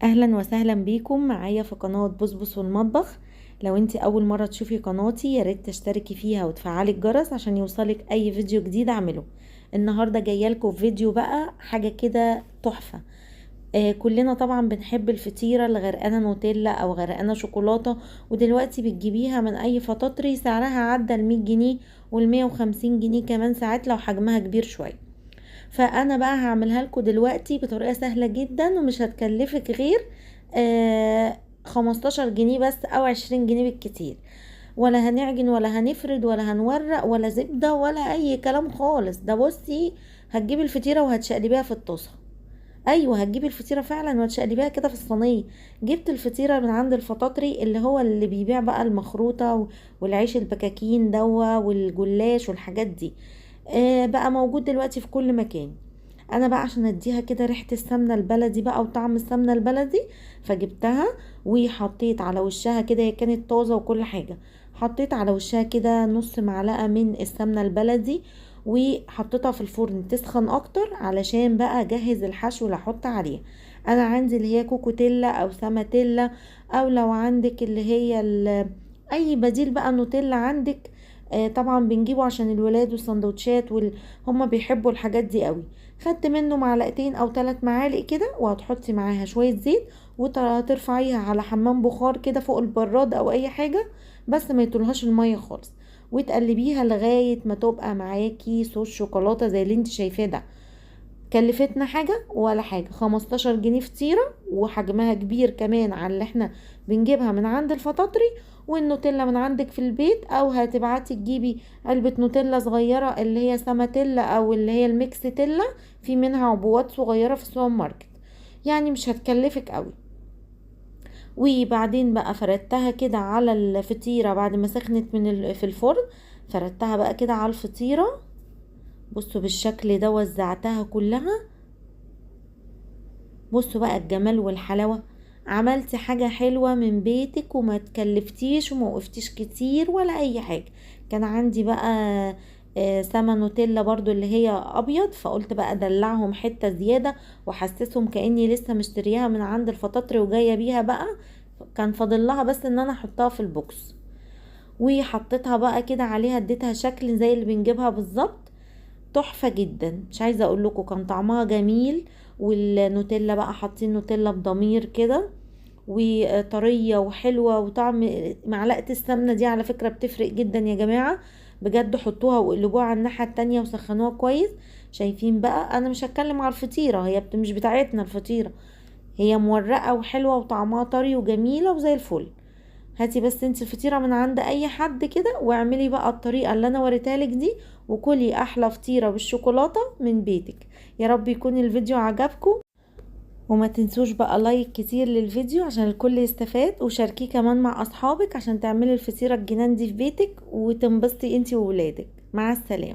اهلا وسهلا بيكم معايا في قناة بصبص والمطبخ. لو انت اول مرة تشوفي قناتي ياريت تشتركي فيها وتفعلي الجرس عشان يوصلك اي فيديو جديد اعمله. النهاردة جايالكم فيديو بقى حاجة كده تحفة. كلنا طبعا بنحب الفطيرة اللي غرقانة نوتيلا او غرقانة شوكولاتة، ودلوقتي بتجيبيها من اي فطاطري سعرها عدى 100 جنيه وال150 جنيه كمان ساعات لو حجمها كبير شوية. فانا بقى هعملها لكم دلوقتي بطريقه سهله جدا ومش هتكلفك غير 15 جنيه بس او 20 جنيه بالكتير. ولا هنعجن ولا هنفرد ولا هنورق ولا زبده ولا اي كلام خالص. ده بصي، هتجيبي الفطيره وهتشقلبيها في الطاسه. ايوه، هتجيبي الفطيره فعلا وهتشقلبيها كده في الصينيه. جبت الفطيره من عند الفطاطري اللي هو اللي بيبيع بقى المخروطه والعيش البكاكين دوا والجلاش والحاجات دي. بقى موجود دلوقتي في كل مكان. انا بقى عشان اديها كده ريحة السمنة البلدي بقى وطعم السمنة البلدي، فجبتها وحطيت على وشها كده. هي كانت طازة وكل حاجة. حطيت على وشها كده نص معلقة من السمنة البلدي وحطيتها في الفرن تسخن اكتر علشان بقى اجهز الحشو اللي احط عليه. انا عندي اللي هي كوكوتيلا او سماتيلا، او لو عندك اللي هي اي بديل بقى نوتيلا عندك. طبعا بنجيبه عشان الولاد والسندوتشات هما بيحبوا الحاجات دي قوي. خدت منه معلقتين او 3 معالق كده، وهتحطي معاها شوية زيت وترفعيها على حمام بخار كده فوق البراد او اي حاجة، بس ما يطولهاش المية خالص. وتقلبيها لغاية ما تبقى معاكي صوص شوكولاتة زي اللي انت شايفاه ده. كلفتنا حاجة ولا حاجة، 15 جنيه فطيرة وحجمها كبير كمان على اللي احنا بنجيبها من عند الفطاطري. والنوتيلا من عندك في البيت، او هتبعتي تجيبي علبة نوتيلا صغيرة اللي هي سماتيلا او اللي هي الميكس تيلا، في منها عبوات صغيرة في السوبر ماركت. يعني مش هتكلفك قوي. وبعدين بقى فردتها كده على الفطيرة بعد ما سخنت في الفرن. فردتها بقى كده على الفطيرة. بصوا بالشكل ده وزعتها كلها. بصوا بقى الجمال والحلاوة. عملتي حاجة حلوة من بيتك وما تكلفتيش وما وقفتيش كتير ولا اي حاجة. كان عندي بقى سما نوتيلا برضو اللي هي ابيض، فقلت بقى ادلعهم حتة زيادة واحسسهم كأني لسه مشتريها من عند الفطاطري وجاية بيها بقى. كان فاضل لها بس ان انا احطها في البوكس. وحطيتها بقى كده عليها، اديتها شكل زي اللي بنجيبها بالظبط. تحفة جدا، مش عايزة اقول لكم كان طعمها جميل. والنوتيلا بقى حاطين نوتيلا بضمير كده وطرية وحلوة وطعم. معلقة السمنة دي على فكرة بتفرق جدا يا جماعة. بجد حطوها وقلبوها على الناحية التانية وسخنوها كويس. شايفين بقى، انا مش هتكلم على الفطيرة، هي مش بتاعتنا الفطيرة. هي مورقة وحلوة وطعمها طري وجميلة وزي الفل. هاتي بس انت الفطيرة من عند اي حد كده واعملي بقى الطريقة اللي انا وريتها لك دي، وكلي احلى فطيرة بالشوكولاتة من بيتك. يا رب يكون الفيديو عجبكم، وما تنسوش بقى لايك كتير للفيديو عشان الكل يستفاد، وشاركيه كمان مع اصحابك عشان تعملي الفطيرة الجنان دي في بيتك وتنبسطي انت وولادك. مع السلامة.